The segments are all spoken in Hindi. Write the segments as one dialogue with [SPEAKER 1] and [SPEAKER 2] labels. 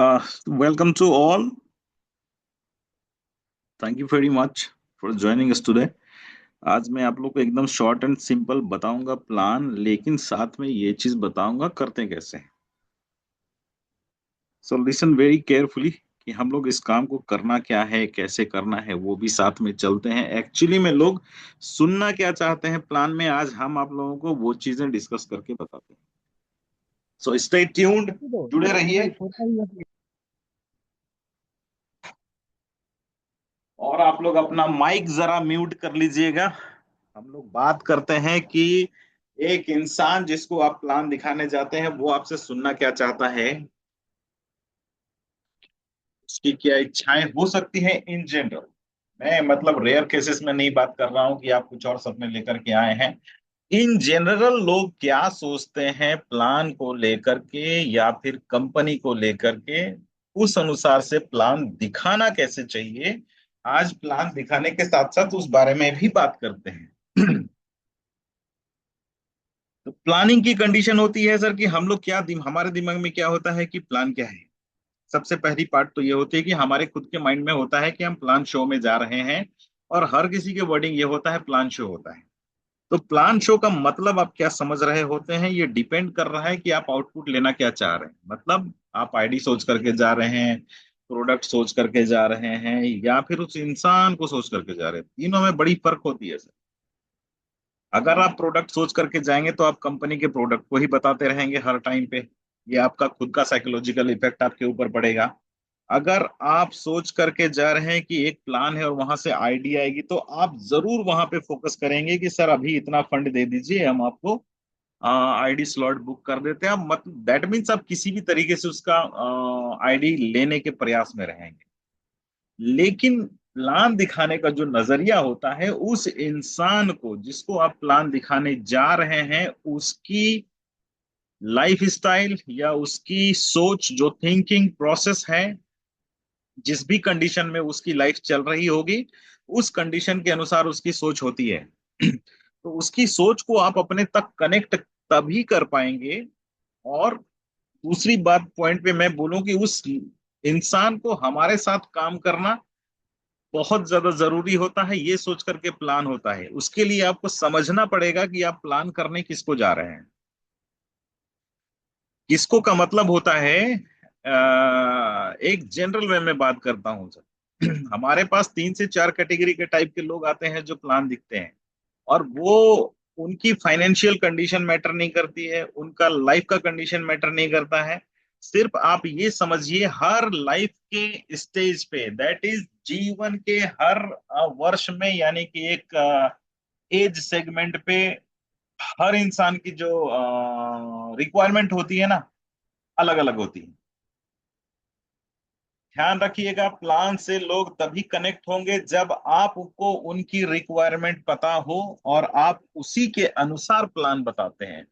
[SPEAKER 1] Welcome to all. Thank you very much for joining us today. आज मैं आप लोग को एकदम शॉर्ट एंड सिंपल बताऊंगा प्लान, लेकिन साथ में ये चीज बताऊंगा करते कैसे हैं। सो लिसन वेरी केयरफुली कि हम लोग इस काम को करना क्या है, कैसे करना है, वो भी साथ में चलते हैं। एक्चुअली में लोग सुनना क्या चाहते हैं प्लान में, आज हम आप लोगों को वो चीजें डिस्कस करके बताते हैं। सो स्टे ट्यून्ड, जुड़े रहिए। और आप लोग अपना माइक जरा म्यूट कर लीजिएगा। हम लोग बात करते हैं कि एक इंसान जिसको आप प्लान दिखाने जाते हैं वो आपसे सुनना क्या चाहता है, उसकी क्या इच्छाएं हो सकती हैं इन जनरल। मैं मतलब रेयर केसेस में नहीं बात कर रहा हूं कि आप कुछ और सपने लेकर के आए हैं। इन जनरल लोग क्या सोचते हैं प्लान को लेकर के या फिर कंपनी को लेकर के, उस अनुसार से प्लान दिखाना कैसे चाहिए। आज प्लान दिखाने के साथ साथ उस बारे में भी बात करते हैं। तो प्लानिंग की कंडीशन होती है सर कि हम लोग हमारे दिमाग में क्या होता है कि प्लान क्या है। सबसे पहली पार्ट तो ये होती है कि हमारे खुद के माइंड में होता है कि हम प्लान शो में जा रहे हैं, और हर किसी के वर्डिंग ये होता है प्लान शो होता है। तो प्लान शो का मतलब आप क्या समझ रहे होते हैं, ये डिपेंड कर रहा है कि आप आउटपुट लेना क्या चाह रहे हैं। मतलब आप आईडी सोच करके जा रहे हैं, प्रोडक्ट सोच करके जा रहे हैं, या फिर उस इंसान को सोच करके जा रहे हैं। तीनों में बड़ी फर्क होती है सर। अगर आप प्रोडक्ट सोच करके जाएंगे तो आप कंपनी के प्रोडक्ट को ही बताते रहेंगे हर टाइम पे। ये आपका खुद का साइकोलॉजिकल इफेक्ट आपके ऊपर पड़ेगा। अगर आप सोच करके जा रहे हैं कि एक प्लान है और वहां से आईडिया आएगी, तो आप जरूर वहां पे फोकस करेंगे कि सर अभी इतना फंड दे दीजिए, हम आपको आईडी स्लॉट बुक कर देते हैं। मतलब दैट मीन्स आप किसी भी तरीके से उसका आईडी लेने के प्रयास में रहेंगे। लेकिन प्लान दिखाने का जो नजरिया होता है, उस इंसान को जिसको आप प्लान दिखाने जा रहे हैं, उसकी लाइफ स्टाइल या उसकी सोच, जो थिंकिंग प्रोसेस है, जिस भी कंडीशन में उसकी लाइफ चल रही होगी, उस कंडीशन के अनुसार उसकी सोच होती है। तो उसकी सोच को आप अपने तक कनेक्ट तभी कर पाएंगे। और दूसरी बात पॉइंट पे मैं बोलूं कि उस इंसान को हमारे साथ काम करना बहुत ज्यादा जरूरी होता है। ये सोच करके प्लान होता है, उसके लिए आपको समझना पड़ेगा कि आप प्लान करने किसको जा रहे हैं। किसको का मतलब होता है, एक जनरल वे में बात करता हूं सर। हमारे पास 3 से 4 कैटेगरी के टाइप के लोग आते हैं जो प्लान दिखते हैं। और वो, उनकी फाइनेंशियल कंडीशन मैटर नहीं करती है, उनका लाइफ का कंडीशन मैटर नहीं करता है। सिर्फ आप ये समझिए, हर लाइफ के स्टेज पे, दैट इज जीवन के हर वर्ष में, यानी कि एक एज सेगमेंट पे, हर इंसान की जो रिक्वायरमेंट होती है ना, अलग अलग होती है। ध्यान रखिएगा, प्लान से लोग तभी कनेक्ट होंगे जब आपको उनकी रिक्वायरमेंट पता हो और आप उसी के अनुसार प्लान बताते हैं।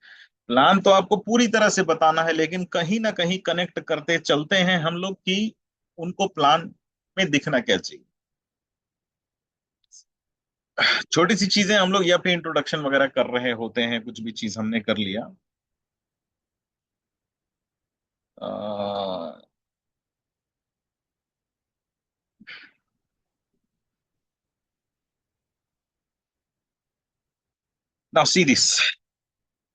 [SPEAKER 1] प्लान तो आपको पूरी तरह से बताना है, लेकिन कहीं ना कहीं कनेक्ट करते चलते हैं हम लोग कि उनको प्लान में दिखना क्या चाहिए। छोटी सी चीजें हम लोग या फिर इंट्रोडक्शन वगैरह कर रहे होते हैं, कुछ भी चीज हमने कर लिया। नाउ सी दिस,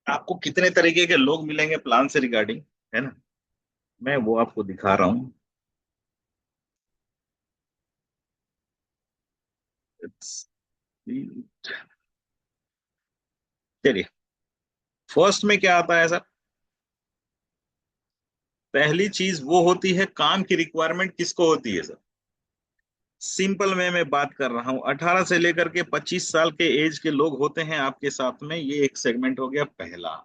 [SPEAKER 1] आपको कितने तरीके के लोग मिलेंगे प्लान से रिगार्डिंग, है ना। मैं वो आपको दिखा रहा हूँ। It's- चलिए, फर्स्ट में क्या आता है सर। पहली चीज वो होती है, काम की रिक्वायरमेंट किसको होती है सर। सिंपल में बात कर रहा हूँ, 18 से लेकर के 25 साल के एज के लोग होते हैं आपके साथ में। ये एक सेगमेंट हो गया पहला,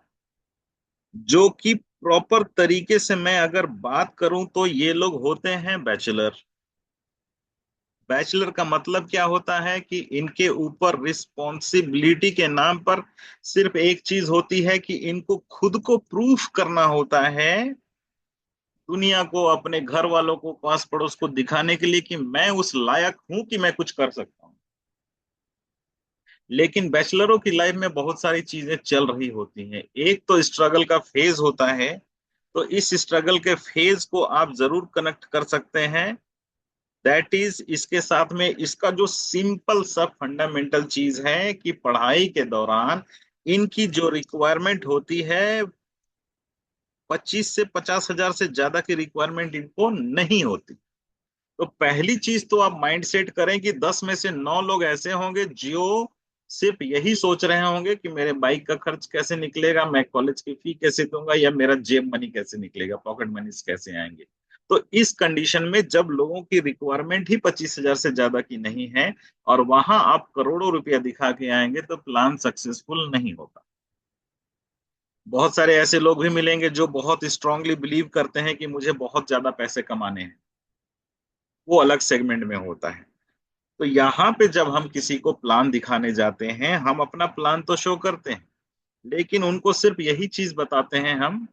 [SPEAKER 1] जो कि प्रॉपर तरीके से मैं अगर बात करूं तो ये लोग होते हैं बैचलर। बैचलर का मतलब क्या होता है कि इनके ऊपर रिस्पॉन्सिबिलिटी के नाम पर सिर्फ एक चीज होती है कि इनको खुद को प्रूफ करना होता है, दुनिया को, अपने घर वालों को, पास पड़ोस को दिखाने के लिए कि मैं उस लायक हूं कि मैं कुछ कर सकता हूं। लेकिन बैचलरों की लाइफ में बहुत सारी चीजें चल रही होती हैं। एक तो स्ट्रगल का फेज होता है, तो इस स्ट्रगल के फेज को आप जरूर कनेक्ट कर सकते हैं। दैट इज, इसके साथ में इसका जो सिंपल सा फंडामेंटल चीज है कि पढ़ाई के दौरान इनकी जो रिक्वायरमेंट होती है, 25 से 50 हजार से ज्यादा की रिक्वायरमेंट इनको नहीं होती। तो पहली चीज तो आप माइंड सेट करें कि 10 में से 9 लोग ऐसे होंगे जो सिर्फ यही सोच रहे होंगे कि मेरे बाइक का खर्च कैसे निकलेगा, मैं कॉलेज की फी कैसे दूंगा, या मेरा जेब मनी कैसे निकलेगा, पॉकेट मनी कैसे आएंगे। तो इस कंडीशन में जब लोगों की रिक्वायरमेंट ही 25 हजार से ज्यादा की नहीं है और वहां आप करोड़ों रुपया दिखा के आएंगे, तो प्लान सक्सेसफुल नहीं होगा। बहुत सारे ऐसे लोग भी मिलेंगे जो बहुत स्ट्रांगली बिलीव करते हैं कि मुझे बहुत ज्यादा पैसे कमाने हैं, वो अलग सेगमेंट में होता है। तो यहाँ पे जब हम किसी को प्लान दिखाने जाते हैं, हम अपना प्लान तो शो करते हैं, लेकिन उनको सिर्फ यही चीज बताते हैं हम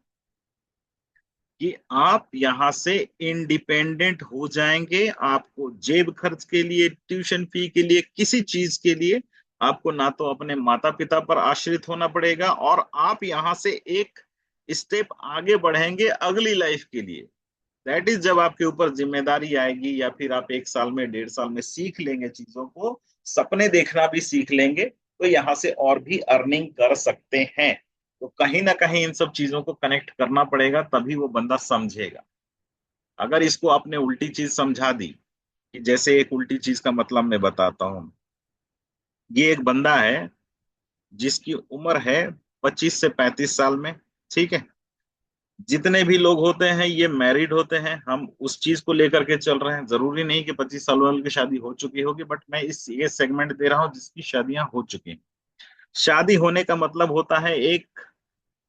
[SPEAKER 1] कि आप यहाँ से इंडिपेंडेंट हो जाएंगे। आपको जेब खर्च के लिए, ट्यूशन फी के लिए, किसी चीज के लिए आपको ना तो अपने माता पिता पर आश्रित होना पड़ेगा, और आप यहाँ से एक स्टेप आगे बढ़ेंगे अगली लाइफ के लिए। दैट इज, जब आपके ऊपर जिम्मेदारी आएगी या फिर आप 1 साल में, 1.5 साल में सीख लेंगे चीजों को, सपने देखना भी सीख लेंगे, तो यहाँ से और भी अर्निंग कर सकते हैं। तो कहीं ना कहीं इन सब चीजों को कनेक्ट करना पड़ेगा, तभी वो बंदा समझेगा। अगर इसको आपने उल्टी चीज समझा दी, कि जैसे एक उल्टी चीज का मतलब मैं बताता हूँ। ये एक बंदा है जिसकी उम्र है 25 से 35 साल में, ठीक है। जितने भी लोग होते हैं ये मैरिड होते हैं। हम उस चीज को लेकर के चल रहे हैं, जरूरी नहीं कि 25 साल वाले की शादी हो चुकी होगी, बट मैं इस ये सेगमेंट दे रहा हूँ जिसकी शादियां हो चुकी हैं। शादी होने का मतलब होता है एक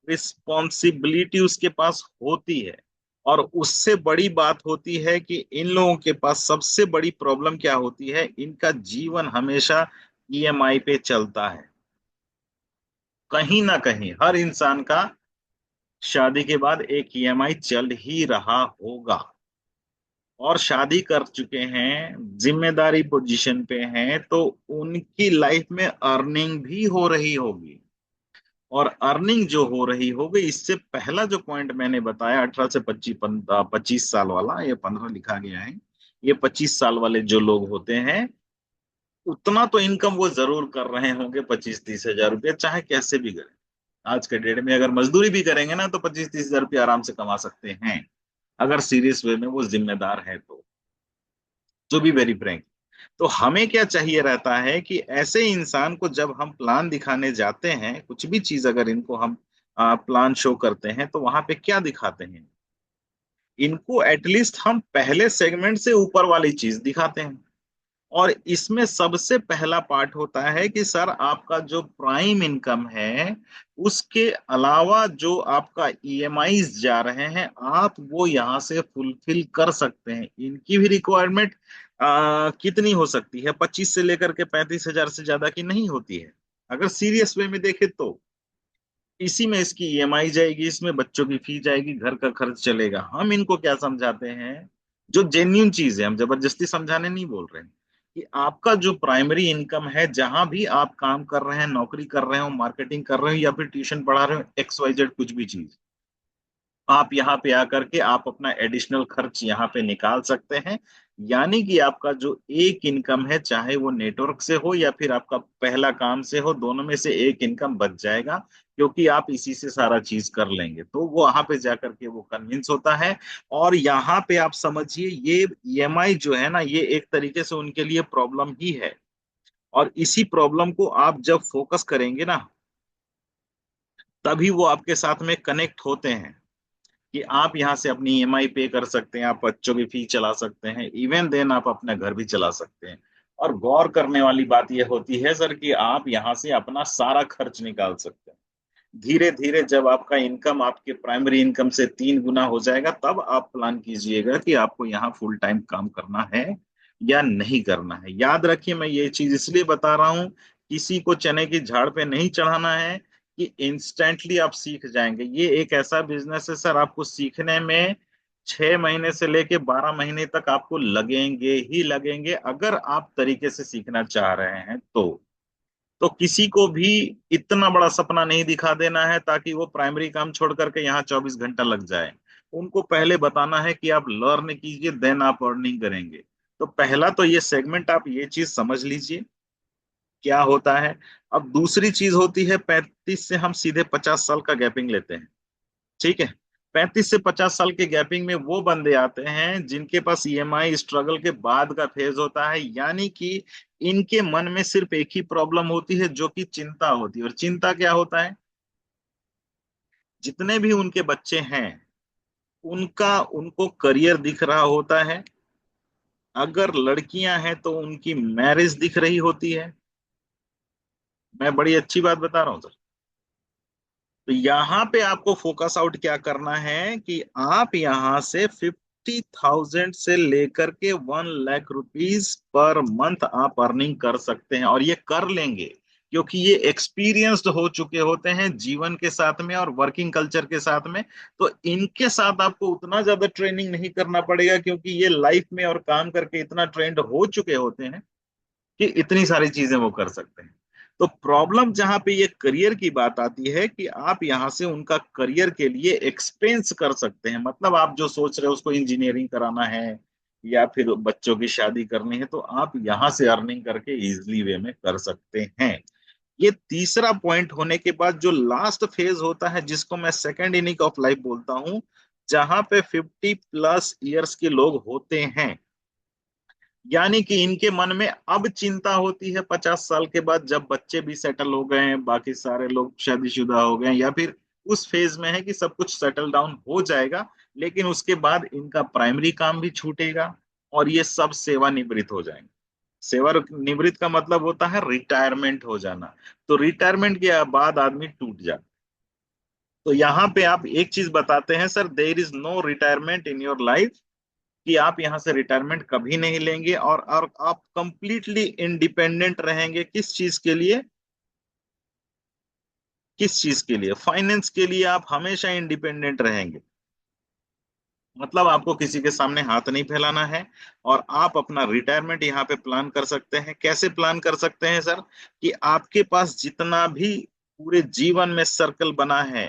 [SPEAKER 1] रिस्पॉन्सिबिलिटी उसके पास होती है। और उससे बड़ी बात होती है कि इन लोगों के पास सबसे बड़ी प्रॉब्लम क्या होती है, इनका जीवन हमेशा ईएमआई पे चलता है। कहीं ना कहीं हर इंसान का शादी के बाद एक ईएमआई चल ही रहा होगा। और शादी कर चुके हैं, जिम्मेदारी पोजीशन पे हैं, तो उनकी लाइफ में अर्निंग भी हो रही होगी। और अर्निंग जो हो रही होगी, इससे पहला जो पॉइंट मैंने बताया, 18 से 25 साल वाला, ये 15 लिखा गया है। ये 25 साल वाले जो लोग होते हैं, उतना तो इनकम वो जरूर कर रहे होंगे, 25-30 हजार रुपये, चाहे कैसे भी करें। आज के डेट में अगर मजदूरी भी करेंगे ना, तो 25-30 हजार रुपये आराम से कमा सकते हैं, अगर सीरियस वे में वो जिम्मेदार है तो भी वेरी फ्रैंक। तो हमें क्या चाहिए रहता है कि ऐसे इंसान को जब हम प्लान दिखाने जाते हैं, कुछ भी चीज अगर इनको हम प्लान शो करते हैं, तो वहां पे क्या दिखाते हैं, इनको एटलीस्ट हम पहले सेगमेंट से ऊपर वाली चीज दिखाते हैं। और इसमें सबसे पहला पार्ट होता है कि सर, आपका जो प्राइम इनकम है, उसके अलावा जो आपका ईएमआई जा रहे हैं, आप वो यहाँ से फुलफिल कर सकते हैं। इनकी भी रिक्वायरमेंट कितनी हो सकती है, 25 से लेकर के 35 हजार से ज्यादा की नहीं होती है। अगर सीरियस वे में देखे तो इसी में इसकी ईएमआई जाएगी, इसमें बच्चों की फी जाएगी, घर का खर्च चलेगा। हम इनको क्या समझाते हैं, जो जेन्यून चीज है, हम जबरदस्ती समझाने नहीं बोल रहे हैं, कि आपका जो प्राइमरी इनकम है, जहां भी आप काम कर रहे हैं, नौकरी कर रहे हो, मार्केटिंग कर रहे हो, या फिर ट्यूशन पढ़ा रहे हो, XYZ कुछ भी चीज, आप यहाँ पे आकर के आप अपना एडिशनल खर्च यहाँ पे निकाल सकते हैं। यानी कि आपका जो एक इनकम है, चाहे वो नेटवर्क से हो या फिर आपका पहला काम से हो, दोनों में से एक इनकम बच जाएगा, क्योंकि आप इसी से सारा चीज कर लेंगे। तो वो वहां पे जाकर के वो कन्विंस होता है। और यहाँ पे आप समझिए, ये ईएमआई जो है ना, ये एक तरीके से उनके लिए प्रॉब्लम ही है। और इसी प्रॉब्लम को आप जब फोकस करेंगे ना, तभी वो आपके साथ में कनेक्ट होते हैं, कि आप यहाँ से अपनी ईएमआई पे कर सकते हैं, आप बच्चों की फी चला सकते हैं, इवन देन आप अपना घर भी चला सकते हैं। और गौर करने वाली बात यह होती है सर, कि आप यहाँ से अपना सारा खर्च निकाल सकते हैं। धीरे धीरे जब आपका इनकम आपके प्राइमरी इनकम से 3 गुना हो जाएगा, तब आप प्लान कीजिएगा कि आपको यहाँ फुल टाइम काम करना है या नहीं करना है। याद रखिए, मैं ये चीज इसलिए बता रहा हूँ, किसी को चने की झाड़ पे नहीं चढ़ाना है कि इंस्टेंटली आप सीख जाएंगे। ये एक ऐसा बिजनेस है सर, आपको सीखने में 6 महीने से लेके 12 महीने तक आपको लगेंगे ही लगेंगे, अगर आप तरीके से सीखना चाह रहे हैं तो। तो किसी को भी इतना बड़ा सपना नहीं दिखा देना है ताकि वो प्राइमरी काम छोड़ करके यहाँ 24 घंटा लग जाए। उनको पहले बताना है कि आप लर्न कीजिए, देन आप अर्निंग करेंगे। तो पहला तो ये सेगमेंट आप ये चीज समझ लीजिए क्या होता है। अब दूसरी चीज होती है, 35 से हम सीधे 50 साल का गैपिंग लेते हैं। ठीक है। 35 से 50 साल के गैपिंग में वो बंदे आते हैं जिनके पास ईएमआई स्ट्रगल के बाद का फेज होता है, यानी कि इनके मन में सिर्फ एक ही प्रॉब्लम होती है जो कि चिंता होती है। और चिंता क्या होता है, जितने भी उनके बच्चे हैं उनका उनको करियर दिख रहा होता है। अगर लड़कियां हैं तो उनकी मैरिज दिख रही होती है। मैं बड़ी अच्छी बात बता रहा हूँ सर। तो यहाँ पे आपको फोकस आउट क्या करना है कि आप यहाँ से 50,000 से लेकर के 1 लाख रुपीज पर मंथ आप अर्निंग कर सकते हैं, और ये कर लेंगे क्योंकि ये एक्सपीरियंस्ड हो चुके होते हैं जीवन के साथ में और वर्किंग कल्चर के साथ में। तो इनके साथ आपको उतना ज्यादा ट्रेनिंग नहीं करना पड़ेगा क्योंकि ये लाइफ में और काम करके इतना ट्रेंड हो चुके होते हैं कि इतनी सारी चीजें वो कर सकते हैं। तो प्रॉब्लम जहां पे ये करियर की बात आती है कि आप यहां से उनका करियर के लिए एक्सपेंस कर सकते हैं। मतलब आप जो सोच रहे हो उसको इंजीनियरिंग कराना है या फिर बच्चों की शादी करनी है, तो आप यहां से अर्निंग करके इजिली वे में कर सकते हैं। ये तीसरा पॉइंट होने के बाद जो लास्ट फेज होता है जिसको मैं सेकेंड इनिंग ऑफ लाइफ बोलता हूं, जहां पे 50 प्लस ईयर्स के लोग होते हैं, यानी कि इनके मन में अब चिंता होती है 50 साल के बाद, जब बच्चे भी सेटल हो गए हैं, बाकी सारे लोग शादीशुदा हो गए हैं या फिर उस फेज में है कि सब कुछ सेटल डाउन हो जाएगा, लेकिन उसके बाद इनका प्राइमरी काम भी छूटेगा और ये सब सेवानिवृत्त हो जाएंगे। सेवानिवृत्त का मतलब होता है रिटायरमेंट हो जाना। तो रिटायरमेंट के बाद आदमी टूट जाता। तो यहाँ पे आप एक चीज बताते हैं, sir there is no retirement in your life, कि आप यहां से रिटायरमेंट कभी नहीं लेंगे और आप कंप्लीटली इंडिपेंडेंट रहेंगे। किस चीज के लिए? किस चीज के लिए? फाइनेंस के लिए आप हमेशा इंडिपेंडेंट रहेंगे। मतलब आपको किसी के सामने हाथ नहीं फैलाना है और आप अपना रिटायरमेंट यहाँ पे प्लान कर सकते हैं। कैसे प्लान कर सकते हैं सर? कि आपके पास जितना भी पूरे जीवन में सर्कल बना है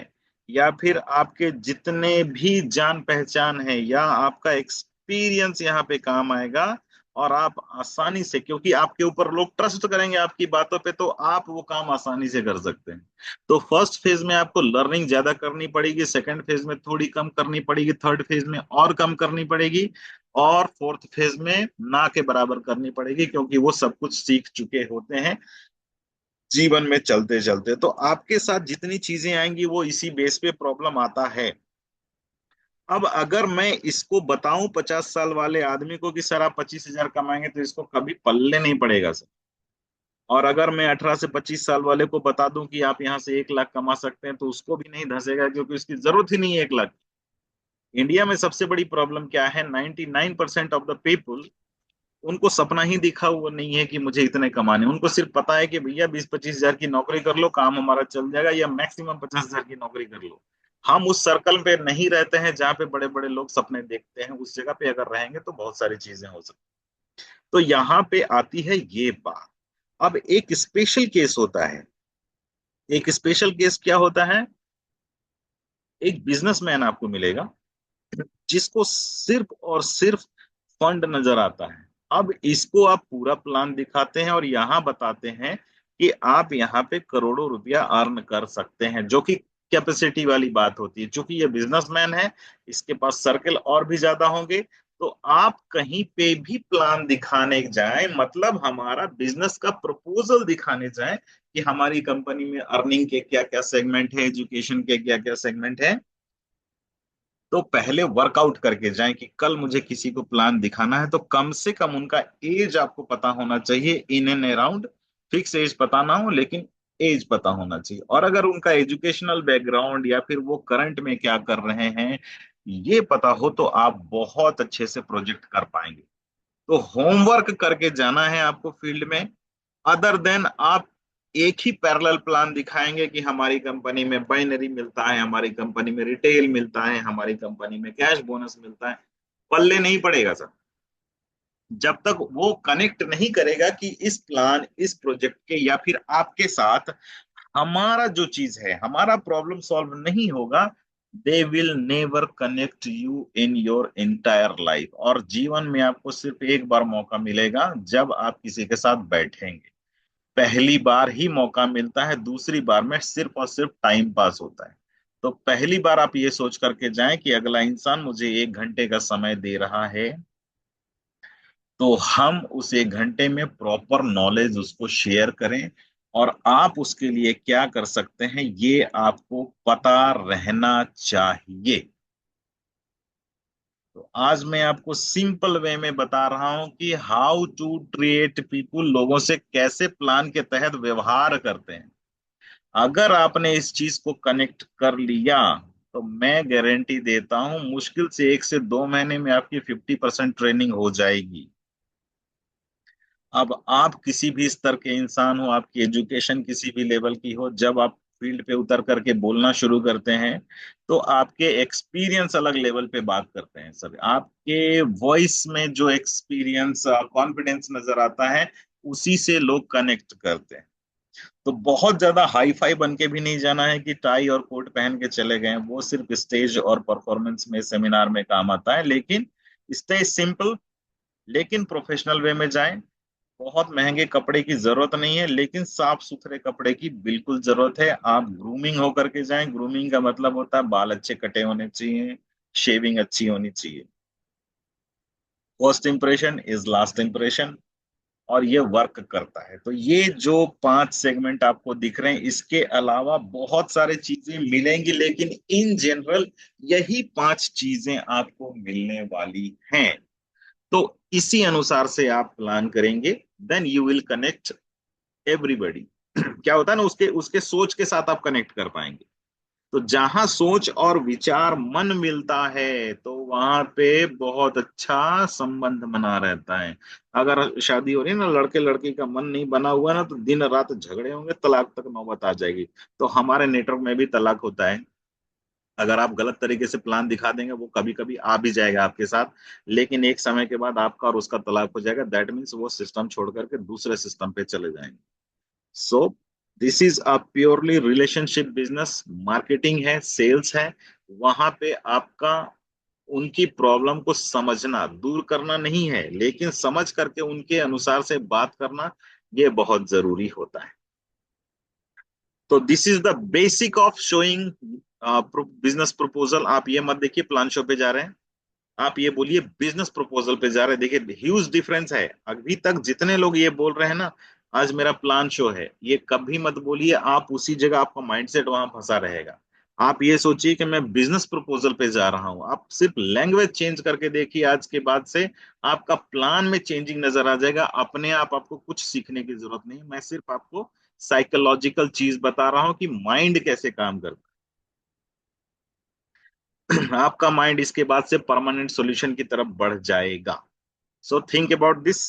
[SPEAKER 1] या फिर आपके जितने भी जान पहचान है या आपका एक्सपीरियंस यहाँ पे काम आएगा, और आप आसानी से, क्योंकि आपके ऊपर लोग ट्रस्ट करेंगे आपकी बातों पे, तो आप वो काम आसानी से कर सकते हैं। तो फर्स्ट फेज में आपको लर्निंग ज्यादा करनी पड़ेगी, सेकंड फेज में थोड़ी कम करनी पड़ेगी, थर्ड फेज में और कम करनी पड़ेगी, और फोर्थ फेज में ना के बराबर करनी पड़ेगी क्योंकि वो सब कुछ सीख चुके होते हैं जीवन में चलते चलते। तो आपके साथ जितनी चीजें आएंगी वो इसी बेस पे प्रॉब्लम आता है। अब अगर मैं इसको बताऊं 50 साल वाले आदमी को कि सर आप 25,000 कमाएंगे, तो इसको कभी पल्ले नहीं पड़ेगा सर। और अगर मैं 18 से 25 साल वाले को बता दूं कि आप यहाँ से 1 लाख कमा सकते हैं, तो उसको भी नहीं धंसेगा क्योंकि उसकी जरूरत ही नहीं है 1 लाख। इंडिया में सबसे बड़ी प्रॉब्लम क्या है, 99% ऑफ द पीपुल, उनको सपना ही दिखा हुआ नहीं है कि मुझे इतने कमाने। उनको सिर्फ पता है कि भैया 20-25 हजार की नौकरी कर लो, काम हमारा चल जाएगा, या मैक्सिमम 50 हजार की नौकरी कर लो। हम उस सर्कल पे नहीं रहते हैं जहाँ पे बड़े बड़े लोग सपने देखते हैं। उस जगह पे अगर रहेंगे तो बहुत सारी चीजें हो सकती। तो यहाँ पे आती है ये बात। अब एक स्पेशल केस होता है। एक स्पेशल केस क्या होता है? एक बिजनेसमैन आपको मिलेगा जिसको सिर्फ और सिर्फ फंड नजर आता है। अब इसको आप पूरा प्लान दिखाते हैं और यहाँ बताते हैं कि आप यहाँ पे करोड़ों रुपया अर्न कर सकते हैं, जो कि कैपेसिटी वाली बात होती है। क्योंकि ये बिजनेसमैन है, इसके पास सर्कल और भी ज्यादा होंगे। तो आप कहीं पे भी प्लान दिखाने जाएं, मतलब हमारा बिजनेस का प्रपोजल दिखाने जाएं कि हमारी कंपनी में अर्निंग के क्या क्या सेगमेंट है, एजुकेशन के क्या क्या सेगमेंट है, तो पहले वर्कआउट करके जाएं कि कल मुझे किसी को प्लान दिखाना है तो कम से कम उनका एज आपको पता होना चाहिए, in and around. Fix age पता ना हो लेकिन एज पता होना चाहिए। और अगर उनका एजुकेशनल बैकग्राउंड या फिर वो करंट में क्या कर रहे हैं ये पता हो, तो आप बहुत अच्छे से प्रोजेक्ट कर पाएंगे। तो होमवर्क करके जाना है आपको फील्ड में। अदर देन आप एक ही पैरेलल प्लान दिखाएंगे कि हमारी कंपनी में बाइनरी मिलता है, हमारी कंपनी में रिटेल मिलता है, हमारी कंपनी में कैश बोनस मिलता है, पल्ले नहीं पड़ेगा सर। जब तक वो कनेक्ट नहीं करेगा कि इस प्लान, इस प्रोजेक्ट के या फिर आपके साथ हमारा जो चीज है, हमारा प्रॉब्लम सॉल्व नहीं होगा, they will never connect you in your entire life. और जीवन में आपको सिर्फ एक बार मौका मिलेगा जब आप किसी के साथ बैठेंगे। पहली बार ही मौका मिलता है, दूसरी बार में सिर्फ और सिर्फ टाइम पास होता है। तो पहली बार आप ये सोच करके जाएं कि अगला इंसान मुझे 1 घंटे का समय दे रहा है, तो हम उस 1 घंटे में प्रॉपर नॉलेज उसको शेयर करें। और आप उसके लिए क्या कर सकते हैं ये आपको पता रहना चाहिए। तो आज मैं आपको सिंपल वे में बता रहा हूं कि हाउ टू ट्रीट पीपुल, लोगों से कैसे प्लान के तहत व्यवहार करते हैं। अगर आपने इस चीज को कनेक्ट कर लिया तो मैं गारंटी देता हूं मुश्किल से 1 से 2 महीने में आपकी 50% ट्रेनिंग हो जाएगी। अब आप किसी भी स्तर के इंसान हो, आपकी एजुकेशन किसी भी लेवल की हो, जब आप फील्ड पे उतर करके बोलना शुरू करते हैं तो आपके एक्सपीरियंस अलग लेवल पे बात करते हैं सर। आपके वॉइस में जो एक्सपीरियंस, कॉन्फिडेंस नजर आता है, उसी से लोग कनेक्ट करते हैं। तो बहुत ज्यादा हाई फाई बन के भी नहीं जाना है कि टाई और कोट पहन के चले गए, वो सिर्फ स्टेज और परफॉर्मेंस में, सेमिनार में काम आता है। लेकिन स्टे सिंपल, लेकिन प्रोफेशनल वे में जाएं। बहुत महंगे कपड़े की जरूरत नहीं है, लेकिन साफ सुथरे कपड़े की बिल्कुल जरूरत है। आप ग्रूमिंग होकर के जाएं। ग्रूमिंग का मतलब होता है बाल अच्छे कटे होने चाहिए, शेविंग अच्छी होनी चाहिए। First impression is last impression, और ये वर्क करता है। तो ये जो 5 सेगमेंट आपको दिख रहे हैं, इसके अलावा बहुत सारे चीजें मिलेंगी, लेकिन इन जनरल यही 5 चीजें आपको मिलने वाली हैं। तो इसी अनुसार से आप प्लान करेंगे, then you will connect everybody. क्या होता है ना, उसके उसके सोच के साथ आप कनेक्ट कर पाएंगे। तो जहां सोच और विचार मन मिलता है तो वहां पे बहुत अच्छा संबंध बना रहता है। अगर शादी हो रही है ना, लड़के लड़की का मन नहीं बना हुआ ना, तो दिन रात झगड़े होंगे, तलाक तक नौबत आ जाएगी। तो हमारे नेटवर्क में भी तलाक होता है। अगर आप गलत तरीके से प्लान दिखा देंगे, वो कभी कभी आ भी जाएगा आपके साथ, लेकिन एक समय के बाद आपका और उसका तलाक हो जाएगा। दैट मीन्स वो सिस्टम छोड़ करके दूसरे सिस्टम पे चले जाएंगे। So this is a purely relationship business. Marketing है, सेल्स है। वहां पे आपका उनकी प्रॉब्लम को समझना, दूर करना नहीं है, लेकिन समझ करके उनके अनुसार से बात करना, ये बहुत जरूरी होता है। तो this is the basic of showing business proposal. आप ये मत देखिए प्लान शो पे जा रहे हैं, आप ये बोलिए बिजनेस प्रपोजल पे जा रहे हैं। देखिए ह्यूज डिफरेंस है। अभी तक जितने लोग ये बोल रहे हैं ना, आज मेरा प्लान शो है, ये कभी मत बोलिए। आप उसी जगह, आपका माइंडसेट वहां फंसा रहेगा। आप ये सोचिए कि मैं बिजनेस प्रपोजल पे जा रहा हूं। आप सिर्फ लैंग्वेज चेंज करके देखिए, आज के बाद से आपका प्लान में चेंजिंग नजर आ जाएगा। अपने आप आपको कुछ सीखने की जरूरत नहीं, मैं सिर्फ आपको साइकोलॉजिकल चीज बता रहा हूँ कि माइंड कैसे काम करता है। आपका माइंड इसके बाद से परमानेंट सॉल्यूशन की तरफ बढ़ जाएगा। So think about this.